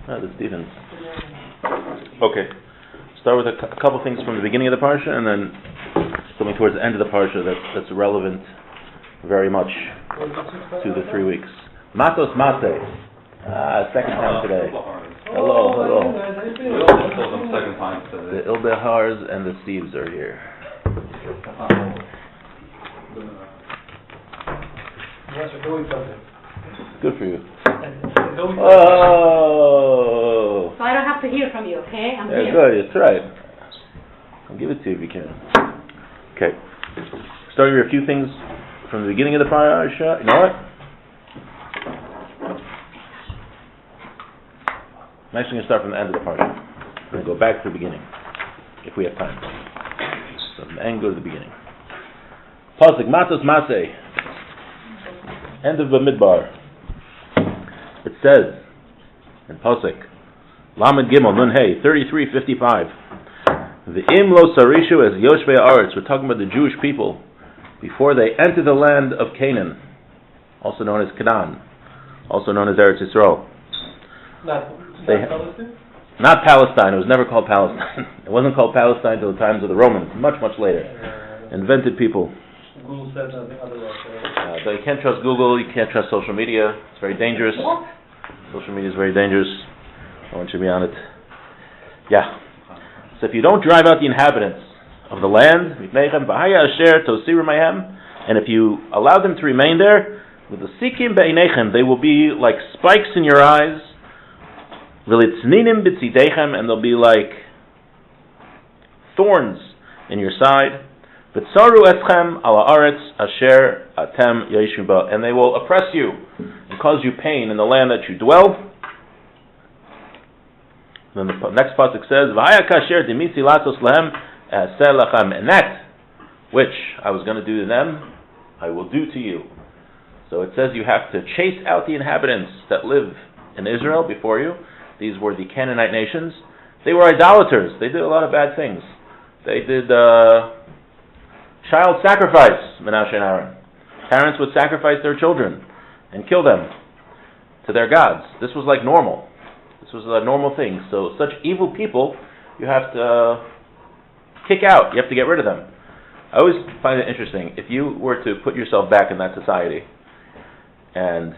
The Stevens. Okay. Start with a couple things from the beginning of the parsha, and then something towards the end of the parsha that's relevant very much to the 3 weeks. Matos-Masei. Second time today. Hello. Second time today. The Ildehars and the Steves are here. Good for you. Oh! So I don't have to hear from you, okay? I'm here. Good, that's right. I'll give it to you if you can. Okay. Starting with a few things from the beginning of the parasha. You know what? I'm actually going to start from the end of the parasha. I'm going to go back to the beginning, if we have time. So from the end, go to the beginning. Pasuk, Matos-Masei. End of Bamidbar. It says in Pasuk, Lamed Gimel Nun Hey 33:55. The Im Lo Sarishu as Yoshvei Aretz. We're talking about the Jewish people before they entered the land of Canaan, also known as Canaan, also known as Eretz Yisrael. Not Palestine. It was never called Palestine. It wasn't called Palestine until the times of the Romans, much later. Invented people. Google says something otherwise. So you can't trust Google, you can't trust social media. It's very dangerous. Social media is very dangerous. No one should be on it. Yeah. So if you don't drive out the inhabitants of the land, and if you allow them to remain there, with the sikim be'inechem, they will be like spikes in your eyes, and they'll be like thorns in your side. V'tzaru eschem ala aretz asher atem yeshim ba, and they will oppress you and cause you pain in the land that you dwell. Then the next pasuk says, "V'haya kasher dimisi latos lehem aseh lachem," and that which I was going to do to them, I will do to you. So it says you have to chase out the inhabitants that live in Israel before you. These were the Canaanite nations. They were idolaters. They did a lot of bad things. They did child sacrifice, Menashe and Aaron. Parents would sacrifice their children and kill them to their gods. This was like normal. This was a normal thing. So such evil people, you have to kick out. You have to get rid of them. I always find it interesting. If you were to put yourself back in that society, and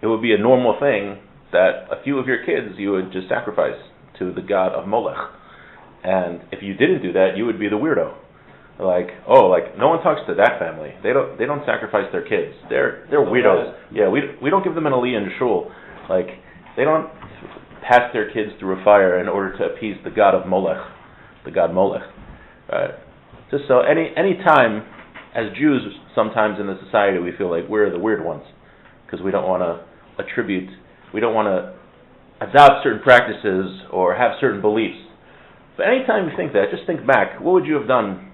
it would be a normal thing that a few of your kids you would just sacrifice to the god of Molech. And if you didn't do that, you would be the weirdo. Like no one talks to that family. They don't sacrifice their kids. They're weirdos. Yeah, we don't give them an aliyah in shul. Like they don't pass their kids through a fire in order to appease the god of Molech, the god Molech. Right? Just so any time as Jews, sometimes in the society we feel like we're the weird ones because we don't want to adopt certain practices or have certain beliefs. But anytime you think that, just think back. What would you have done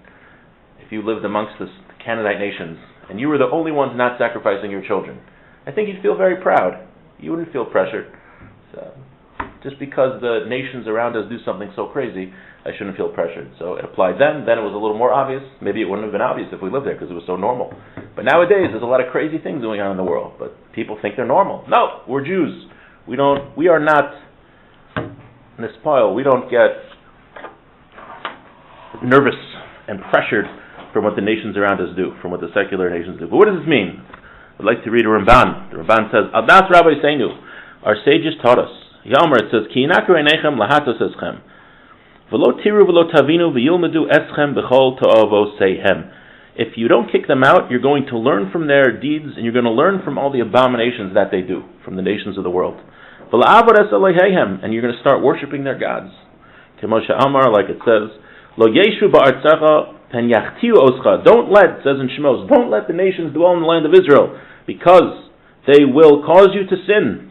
if you lived amongst the Canaanite nations and you were the only ones not sacrificing your children? I think you'd feel very proud. You wouldn't feel pressured. So, just because the nations around us do something so crazy, I shouldn't feel pressured. So it applied then. Then it was a little more obvious. Maybe it wouldn't have been obvious if we lived there because it was so normal. But nowadays there's a lot of crazy things going on in the world. But people think they're normal. No, we're Jews. We are not nispoil. We don't get nervous and pressured from what the nations around us do, from what the secular nations do. But what does this mean? I'd like to read a Ramban. The Ramban says, Adas Rabbi Seinu, our sages taught us. Yomer, it says, Ki inaku einechem lahatos eschem, v'lo tiru v'lo tavinu v'yilmedu eschem b'chol to'avosehem. If you don't kick them out, you're going to learn from their deeds, and you're going to learn from all the abominations that they do, from the nations of the world. V'la'avod es eloheihem, and you're going to start worshiping their gods. Kemoshe Amar, like it says, Lo yeshu ba'artzecha pen yachtiu oscha. Don't let, it says in Shemos, don't let the nations dwell in the land of Israel, because they will cause you to sin.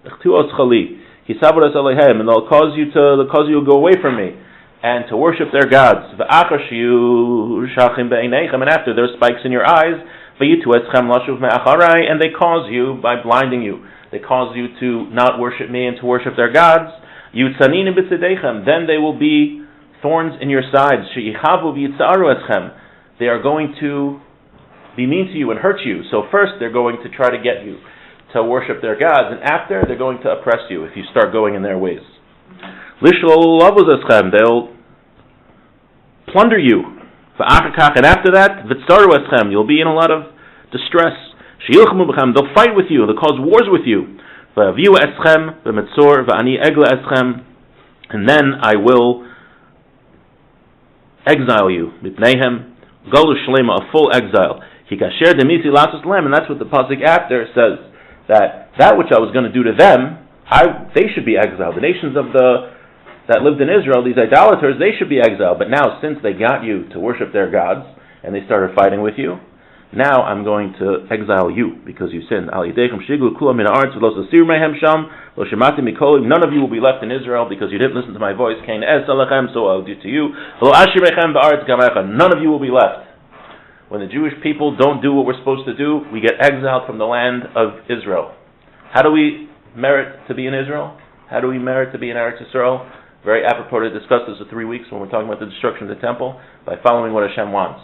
Yachtiu oscha li, hisavod es eloheihem, and they'll cause you to go away from me and to worship their gods. V'achar shiyu shachim be'einechem, and after there's spikes in your eyes, v'yitu eschem lashuv me'acharai, and they cause you by blinding you. They cause you to not worship me and to worship their gods. Yutzanin b'tzedechem, then they will be thorns in your sides. She'ichavu v'yitzaru eschem, they are going to be mean to you and hurt you. So first they're going to try to get you to worship their gods, and after, they're going to oppress you if you start going in their ways. They'll plunder you. And after that, you'll be in a lot of distress. They'll fight with you, they'll cause wars with you. And then I will exile you. A full exile. And that's what the pasuk after says, that which I was going to do to them, they should be exiled. The nations that lived in Israel, these idolaters, they should be exiled. But now, since they got you to worship their gods, and they started fighting with you, now I'm going to exile you, because you sinned. None of you will be left in Israel, because you didn't listen to my voice. So I'll do to you. None of you will be left. When the Jewish people don't do what we're supposed to do, we get exiled from the land of Israel. How do we merit to be in Israel? How do we merit to be in Eretz Yisrael? Very apropos to discuss this for 3 weeks when we're talking about the destruction of the temple, by following what Hashem wants.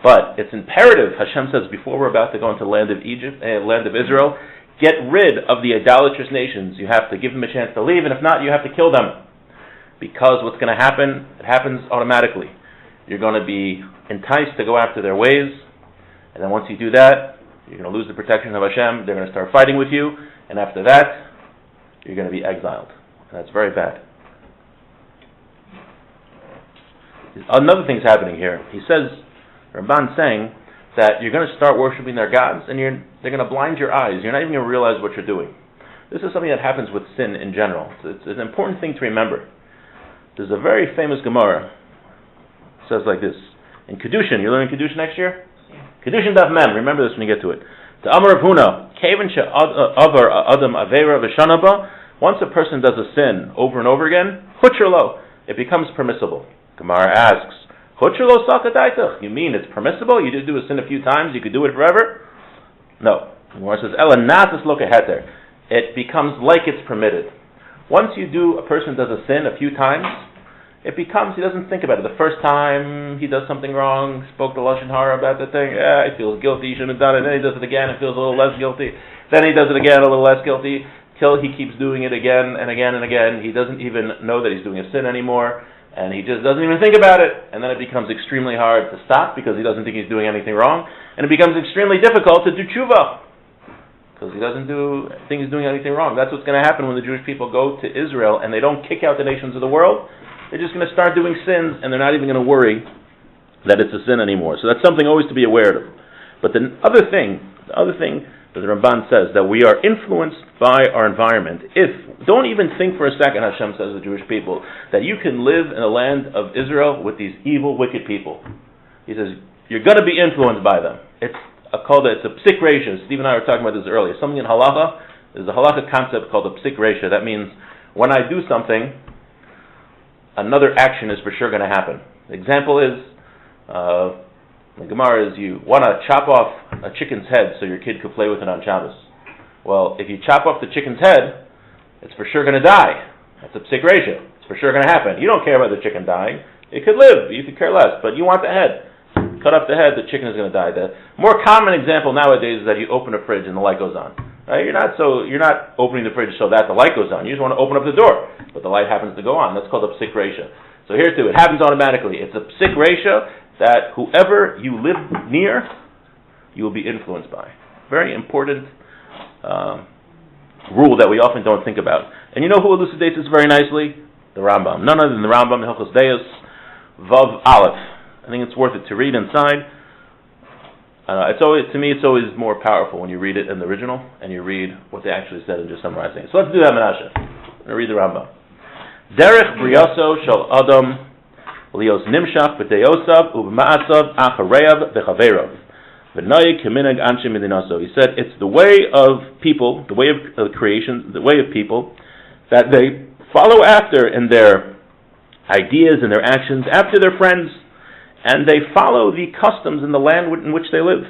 But it's imperative, Hashem says, before we're about to go into the land of land of Israel, get rid of the idolatrous nations. You have to give them a chance to leave, and if not, you have to kill them. Because what's going to happen, it happens automatically. You're going to be enticed to go after their ways, and then once you do that, you're going to lose the protection of Hashem. They're going to start fighting with you, and after that, you're going to be exiled. And that's very bad. Another thing's happening here. He says, Ramban's saying that you're going to start worshiping their gods, and they're going to blind your eyes. You're not even going to realize what you're doing. This is something that happens with sin in general. It's an important thing to remember. There's a very famous Gemara. It says like this. In Kedushin, you're learning Kedushin next year? Kedushin Daf Mem. Remember this when you get to it. The Amar of Huna. Once a person does a sin over and over again, Hutrlo, it becomes permissible. Gemara asks, Hutrlo sakadaitach. You mean it's permissible? You did do a sin a few times, you could do it forever? No. Gemara says, Ela natas lokaheter. It becomes like it's permitted. Once a person does a sin a few times, it becomes, he doesn't think about it. The first time he does something wrong, spoke to Lashon Hara about the thing, he feels guilty, he shouldn't have done it. Then he does it again and feels a little less guilty. Then he does it again, a little less guilty, till he keeps doing it again and again and again. He doesn't even know that he's doing a sin anymore, and he just doesn't even think about it. And then it becomes extremely hard to stop because he doesn't think he's doing anything wrong. And it becomes extremely difficult to do tshuva because he doesn't think he's doing anything wrong. That's what's going to happen when the Jewish people go to Israel and they don't kick out the nations of the world. They're just going to start doing sins, and they're not even going to worry that it's a sin anymore. So that's something always to be aware of. But the other thing that the Ramban says, that we are influenced by our environment. Don't even think for a second, Hashem says to the Jewish people, that you can live in the land of Israel with these evil, wicked people. He says, you're going to be influenced by them. It's a psik ratio. Steve and I were talking about this earlier. Something in halacha, there's a halacha concept called a psik ratio. That means when I do something, another action is for sure going to happen. The example is, the Gemara is, you want to chop off a chicken's head so your kid could play with it on Shabbos. Well, if you chop off the chicken's head, it's for sure going to die. That's a psik ratio. It's for sure going to happen. You don't care about the chicken dying. It could live. You could care less. But you want the head. Cut off the head, the chicken is going to die. The more common example nowadays is that you open a fridge and the light goes on. Right? You're not opening the fridge so that the light goes on. You just want to open up the door, but the light happens to go on. That's called a psik ratio. So here too, it happens automatically. It's a psik ratio that whoever you live near, you will be influenced by. Very important rule that we often don't think about. And you know who elucidates this very nicely? The Rambam. None other than the Rambam, Hilchos Deos, Vav Aleph. I think it's worth it to read inside. To me, it's always more powerful when you read it in the original and you read what they actually said and just summarizing it. So let's do that, Menashe. I'm going to read the Rambam. Derech briyaso shel adam lios nimshach b'teyosav u'b'ma'asav achareyav v'chaverov v'noi keminag anshe midinaso. He said it's the way of people, the way of creation, the way of people that they follow after in their ideas and their actions after their friends, and they follow the customs in the land in which they live.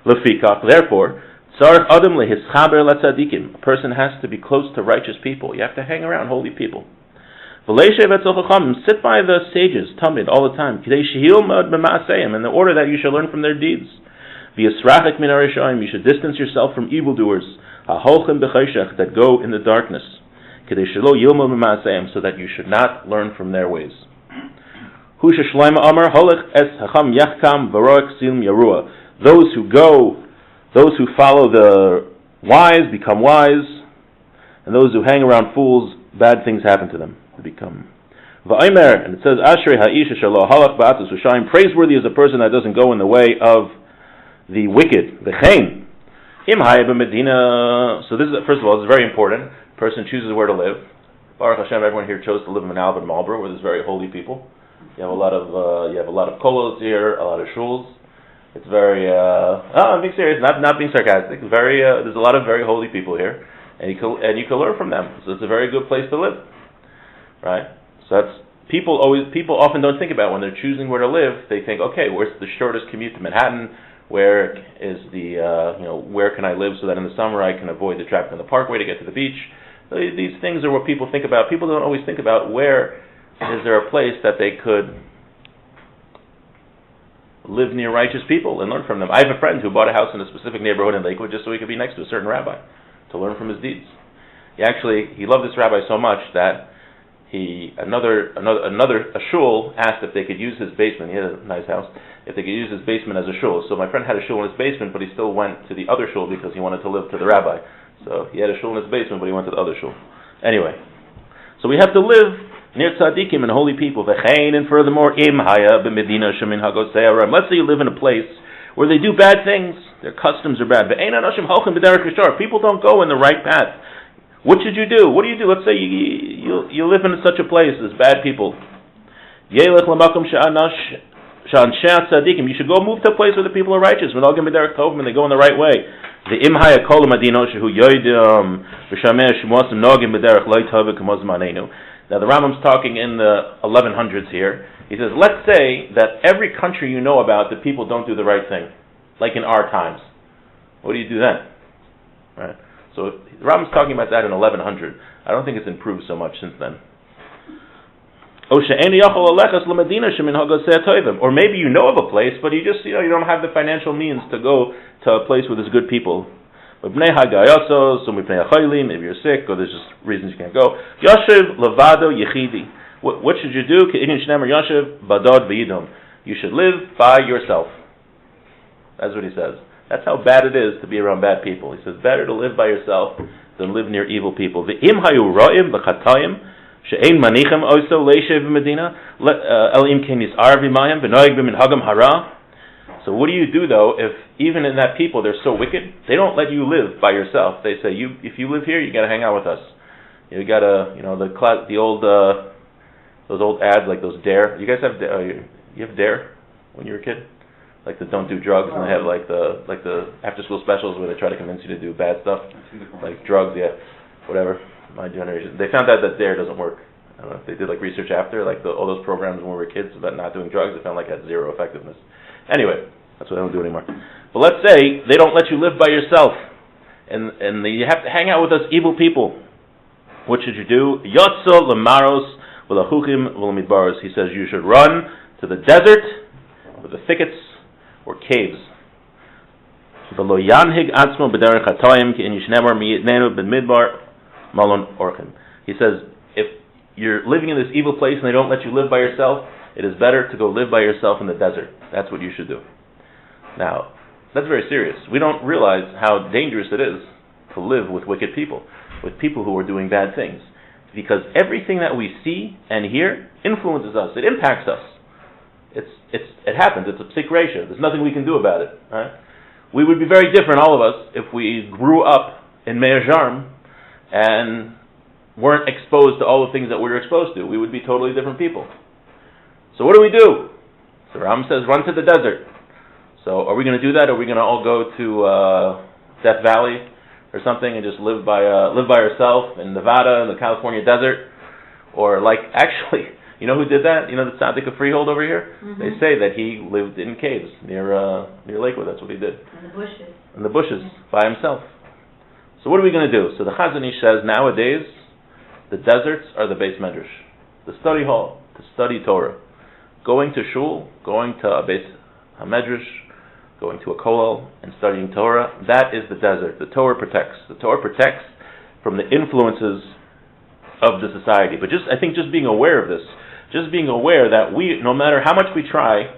Lefikach, therefore, tzarech adam lehischaber latzadikim. A person has to be close to righteous people. You have to hang around holy people. V'leishev etzel chachamim, sit by the sages, tamid, all the time. K'dei shehilmad b'ma'aseim, in the order that you shall learn from their deeds. V'yisrachek min harishaim, you should distance yourself from evildoers. Ha'holchem b'choshech, that go in the darkness, kedei shelo yilmu b'ma'aseim, so that you should not learn from their ways. Hu sheshleima amar holech es hacham yachkam v'roek silm yarua. Those who follow the wise become wise, and those who hang around fools, bad things happen to them. They become va'omer, and it says Ashrei ha'isha shelo halach ba'atzos u'shayim. Praiseworthy is a person that doesn't go in the way of the wicked. V'chein im haya b'medina. So this is, first of all, this is very important. A person chooses where to live. Baruch Hashem, everyone here chose to live in Albert Marlborough, where there's very holy people. You have a lot of kolos here, a lot of shuls. It's very, I'm being serious, not being sarcastic. It's very, there's a lot of very holy people here, and you can learn from them. So it's a very good place to live, right? So that's people often don't think about when they're choosing where to live. They think, okay, where's the shortest commute to Manhattan? Where is where can I live so that in the summer I can avoid the traffic on the Parkway to get to the beach? These things are what people think about. People don't always think about where is there a place that they could live near righteous people and learn from them. I have a friend who bought a house in a specific neighborhood in Lakewood just so he could be next to a certain rabbi to learn from his deeds. He loved this rabbi so much that another shul asked if they could use his basement. He had a nice house. If they could use his basement as a shul. So my friend had a shul in his basement, but he still went to the other shul because he wanted to live to the rabbi. So he had a shul in his basement, but he went to the other shul. Anyway, so we have to live near tzaddikim and holy people. V'chein, and furthermore, im haya b'medina shemin hagosei aram. Let's say you live in a place where they do bad things, their customs are bad. V'ein anashim holchem b'derech yashar. People don't go in the right path. What should you do? What do you do? Let's say you live in such a place, there's bad people. Yelech l'makom she'anshei tzaddikim. You should go move to a place where the people are righteous. V'nogim b'derech tovim, and they go in the right way. The im haya kol madino shehu yoidam v'shameh shmosim nogim b'derech loy tovim k'mos manenu. Now the Rambam's talking in the 1100s here. He says, let's say that every country you know about, the people don't do the right thing, like in our times. What do you do then? Right? So the Rambam's talking about that in 1100. I don't think it's improved so much since then. Or maybe you know of a place, but you don't have the financial means to go to a place where there's good people. Maybe you're sick, or there's just reasons you can't go. Yoshev levado yechidi. What should you do? You should live by yourself. That's what he says. That's how bad it is to be around bad people. He says better to live by yourself than live near evil people. So what do you do though if even in that people they're so wicked? They don't let you live by yourself. They say if you live here, you got to hang out with us. You got to those old ads like those Dare. You guys have you have Dare when you were a kid, like the don't do drugs, and they have like the after school specials where they try to convince you to do bad stuff, like drugs, whatever. My generation, they found out that Dare doesn't work. I don't know if they did like research after, like all those programs when we were kids about not doing drugs. They found like it had zero effectiveness. Anyway, that's what I don't do anymore. But let's say they don't let you live by yourself, and you have to hang out with us evil people. What should you do? Yotzo lemaros v'lachuchim v'lamidbaros. He says you should run to the desert, or the thickets, or caves. V'lo yanhig atzmo b'derech hatoyim ki in yishnemar miyitnenu b'midbar malon orchim. He says if you're living in this evil place and they don't let you live by yourself, it is better to go live by yourself in the desert. That's what you should do. Now, that's very serious. We don't realize how dangerous it is to live with wicked people, with people who are doing bad things. Because everything that we see and hear influences us. It impacts us. It happens. It's a psik ratio. There's nothing we can do about it. Right? We would be very different, all of us, if we grew up in Meir Jarm and weren't exposed to all the things that we were exposed to. We would be totally different people. So what do we do? So Ram says, run to the desert. So are we going to do that? Or are we going to all go to Death Valley or something and just live by ourselves in Nevada in the California desert? Or actually, you know who did that? You know the Tzaddik of Freehold over here? Mm-hmm. They say that he lived in caves near Lakewood. That's what he did. In the bushes by himself. So what are we going to do? So the Chazon Ish says nowadays the deserts are the Beis Medrash, the study hall, to study Torah. Going to shul, going to a Beis HaMedrash, going to a kollel and studying Torah, that is the desert. The Torah protects. The Torah protects from the influences of the society. But I think just being aware of this, just being aware that we, no matter how much we try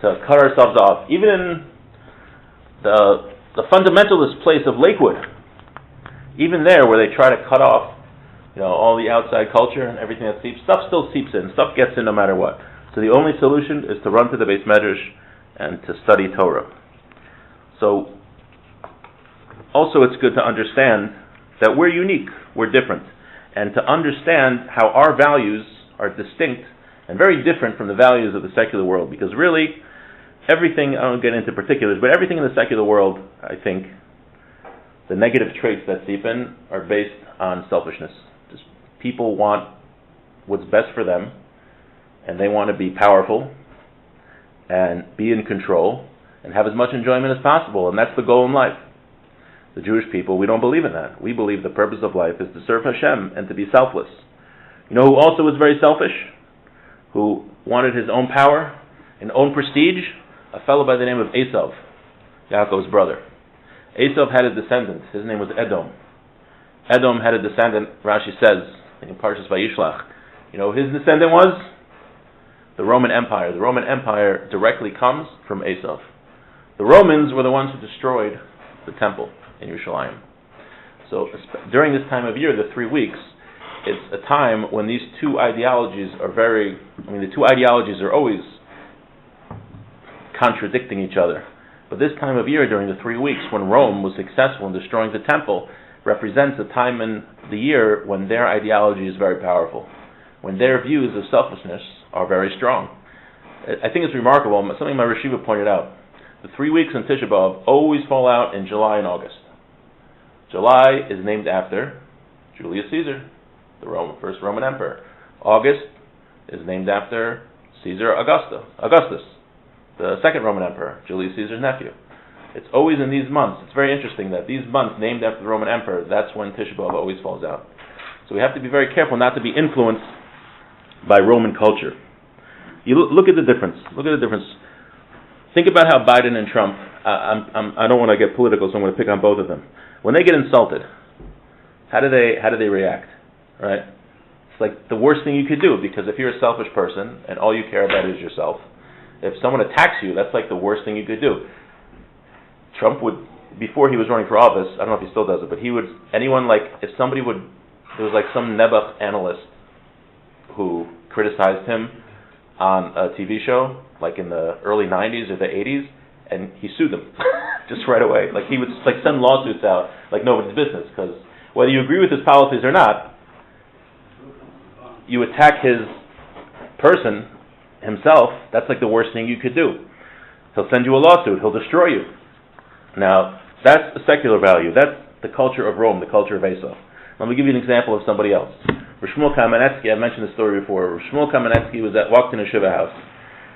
to cut ourselves off, even in the fundamentalist place of Lakewood, even there where they try to cut off, all the outside culture and everything that seeps, stuff still seeps in, stuff gets in no matter what. So the only solution is to run to the Beis Medrash and to study Torah. So also it's good to understand that we're unique, we're different, and to understand how our values are distinct and very different from the values of the secular world, because really everything, I don't get into particulars, but everything in the secular world, I think, the negative traits that seep in are based on selfishness. Just people want what's best for them, and they want to be powerful and be in control and have as much enjoyment as possible, and that's the goal in life. The Jewish people, we don't believe in that. We believe the purpose of life is to serve Hashem and to be selfless. You know who also was very selfish? Who wanted his own power and own prestige? A fellow by the name of Esav, Yaakov's brother. Esav had a descendant. His name was Edom. Edom had a descendant, Rashi says, in Parshas Vayishlach. You know who his descendant was? The Roman Empire. The Roman Empire directly comes from Esav. The Romans were the ones who destroyed the temple in Yerushalayim. So during this time of year, the 3 weeks, it's a time when these two ideologies are the two ideologies are always contradicting each other. But this time of year, during the 3 weeks, when Rome was successful in destroying the temple, represents a time in the year when their ideology is very powerful, when their views of selfishness are very strong. I think it's remarkable, something my Reshiva pointed out. The 3 weeks in Tisha B'Av always fall out in July and August. July is named after Julius Caesar, the first Roman emperor. August is named after Caesar Augustus, the second Roman emperor, Julius Caesar's nephew. It's always in these months. It's very interesting that these months named after the Roman emperor, that's when Tisha B'Av always falls out. So we have to be very careful not to be influenced by Roman culture. You look at the difference. Think about how Biden and Trump, I don't want to get political, so I'm going to pick on both of them. When they get insulted, how do they react? Right? It's like the worst thing you could do, because if you're a selfish person and all you care about is yourself, if someone attacks you, that's like the worst thing you could do. Trump would, before he was running for office, I don't know if he still does it, but he would, if somebody would, there was like some Nebuch analyst who criticized him on a TV show, like in the early 90s or the 80s, and he sued them just right away. Like he would send lawsuits out like nobody's business, because whether you agree with his policies or not, you attack his person himself, that's like the worst thing you could do. He'll send you a lawsuit, he'll destroy you. Now, that's a secular value. That's the culture of Rome, the culture of Esav. Let me give you an example of somebody else. Shmuel Kamenetsky, I mentioned this story before. Shmuel Kamenetsky walked in a yeshiva house,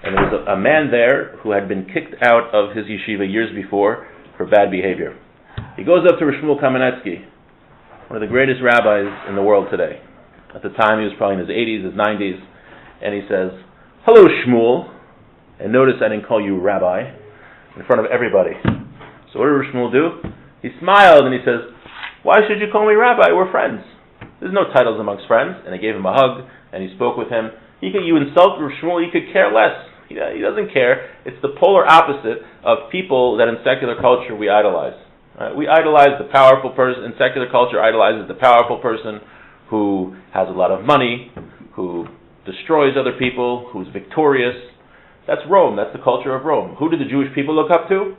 and there was a man there who had been kicked out of his yeshiva years before for bad behavior. He goes up to Shmuel Kamenetsky, one of the greatest rabbis in the world today. At the time, he was probably in his 80s, his 90s, and he says, "Hello, Shmuel." And notice I didn't call you rabbi in front of everybody. So what did Shmuel do? He smiled and he says, "Why should you call me rabbi? We're friends. There's no titles amongst friends." And he gave him a hug and he spoke with him. You insult Shmuel, he could care less. He doesn't care. It's the polar opposite of people that in secular culture we idolize. Right? We idolize the powerful person. In secular culture, idolizes the powerful person who has a lot of money, who destroys other people, who's victorious. That's Rome. That's the culture of Rome. Who did the Jewish people look up to?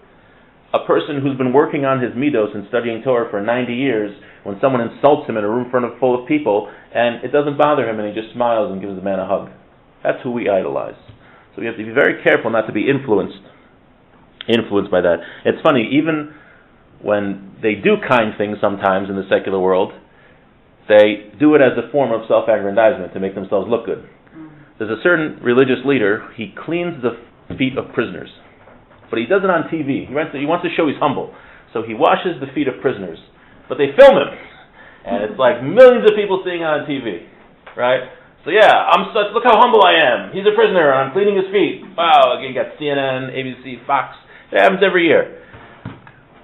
A person who's been working on his midos and studying Torah for 90 years, when someone insults him in a room full of people, and it doesn't bother him, and he just smiles and gives the man a hug. That's who we idolize. So we have to be very careful not to be influenced by that. It's funny, even when they do kind things sometimes in the secular world, they do it as a form of self-aggrandizement to make themselves look good. There's a certain religious leader, he cleans the feet of prisoners. But he does it on TV. He wants to show he's humble. So he washes the feet of prisoners. But they film him. And it's like millions of people seeing it on TV. Right? So look how humble I am. He's a prisoner and I'm cleaning his feet. Wow, you got CNN, ABC, Fox. It happens every year.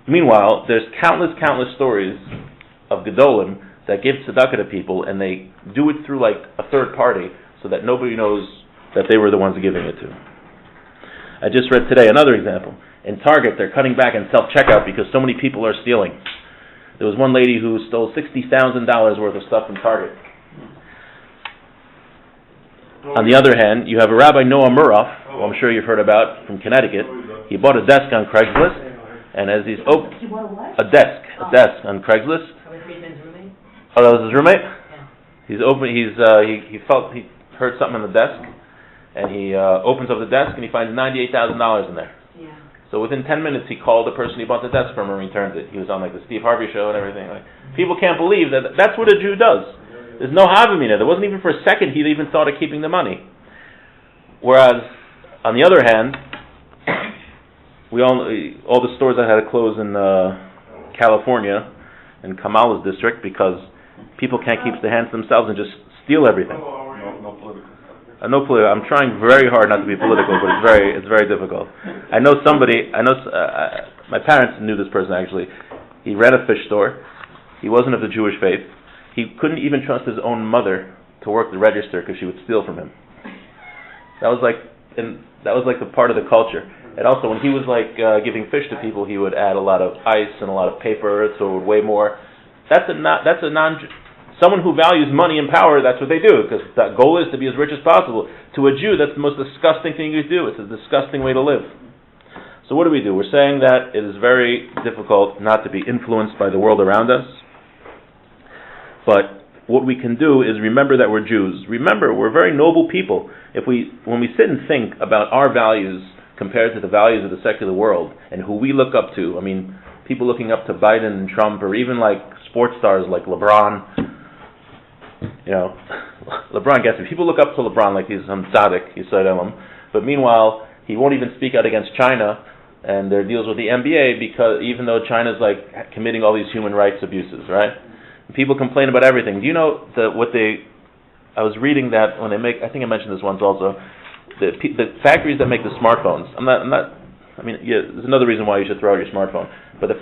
Meanwhile, there's countless stories of Gedolim that give tzedakah to people, and they do it through like a third party, so that nobody knows that they were the ones giving it to. I just read today another example. In Target, they're cutting back on self-checkout because so many people are stealing. There was one lady who stole $60,000 worth of stuff from Target. On the other hand, you have a Rabbi Noah Muroff, who I'm sure you've heard about, from Connecticut. He bought a desk on Craigslist, and as he's He bought a what? a desk on Craigslist. Roommate? Oh, that was his roommate. Yeah. He felt he heard something on the desk, and he opens up the desk and he finds $98,000 in there. Yeah. So within 10 minutes, he called the person he bought the desk from and returned it. He was on like the Steve Harvey show and everything. Like, people can't believe that that's what a Jew does. There's no havamina. There wasn't even for a second he even thought of keeping the money. Whereas, on the other hand, all the stores that had to close in California, in Kamala's district, because people can't keep their hands to themselves and just steal everything. No political stuff. No political. I'm trying very hard not to be political, but it's very difficult. I know somebody. My parents knew this person actually. He ran a fish store. He wasn't of the Jewish faith. He couldn't even trust his own mother to work the register because she would steal from him. That was like the part of the culture. And also, when he was giving fish to people, he would add a lot of ice and a lot of paper, so it would weigh more. Someone who values money and power, that's what they do, because the goal is to be as rich as possible. To a Jew, that's the most disgusting thing you do. It's a disgusting way to live. So what do? We're saying that it is very difficult not to be influenced by the world around us. But what we can do is remember that we're Jews. Remember, we're very noble people. When we sit and think about our values compared to the values of the secular world and who we look up to, I mean, people looking up to Biden and Trump, or even like sports stars like LeBron. You know, LeBron gets it. People look up to LeBron like he's some tzaddik, Yisrael Elam. But meanwhile, he won't even speak out against China and their deals with the NBA, because even though China's like committing all these human rights abuses, right? And people complain about everything. Do you know I was reading that when they make, I think I mentioned this once also, the factories that make the smartphones. There's another reason why you should throw out your smartphone. But a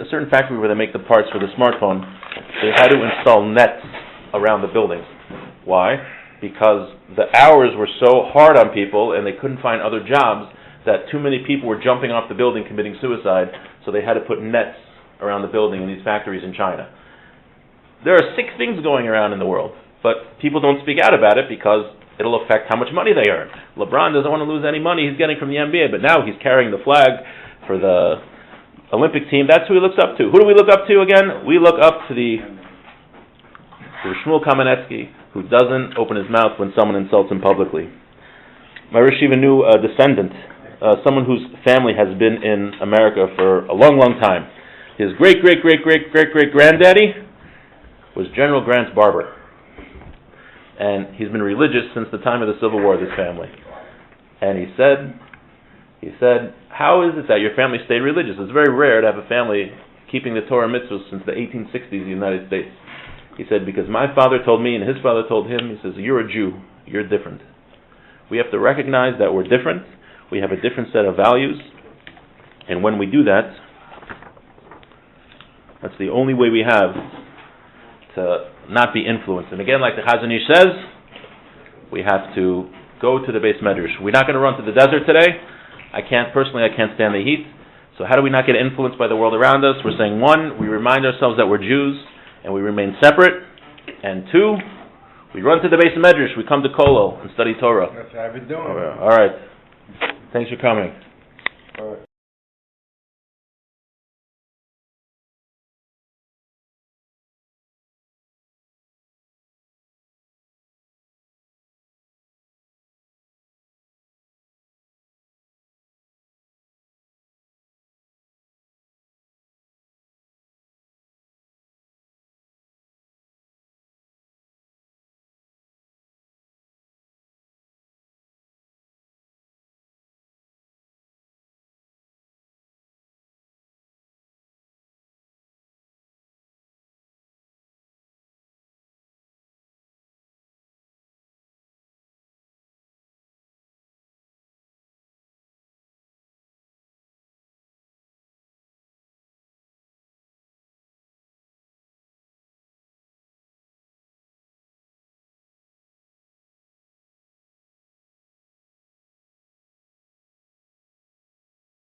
certain factory where they make the parts for the smartphone, they had to install nets around the building. Why? Because the hours were so hard on people and they couldn't find other jobs that too many people were jumping off the building committing suicide, so they had to put nets around the building in these factories in China. There are 6 things going around in the world, but people don't speak out about it because it'll affect how much money they earn. LeBron doesn't want to lose any money he's getting from the NBA, but now he's carrying the flag for the Olympic team. That's who he looks up to. Who do we look up to again? We look up to the Shmuel Kamenetsky, who doesn't open his mouth when someone insults him publicly. My Rosh Yeshiva knew a descendant, someone whose family has been in America for a long, long time. His great-great-great-great-great-great-granddaddy was General Grant's barber. And he's been religious since the time of the Civil War, this family. And he said, how is it that your family stayed religious? It's very rare to have a family keeping the Torah mitzvahs since the 1860s in the United States. He said, because my father told me and his father told him, he says, you're a Jew, you're different. We have to recognize that we're different, we have a different set of values, and when we do that, that's the only way we have to not be influenced. And again, like the Chazon Ish says, we have to go to the Beis Medrash. We're not going to run to the desert today. I can't stand the heat. So how do we not get influenced by the world around us? We're saying, 1, we remind ourselves that we're Jews, and we remain separate, and 2, we run to the Beis Medrash, we come to Kollel and study Torah. That's how I've been doing. All right. Thanks for coming. All right.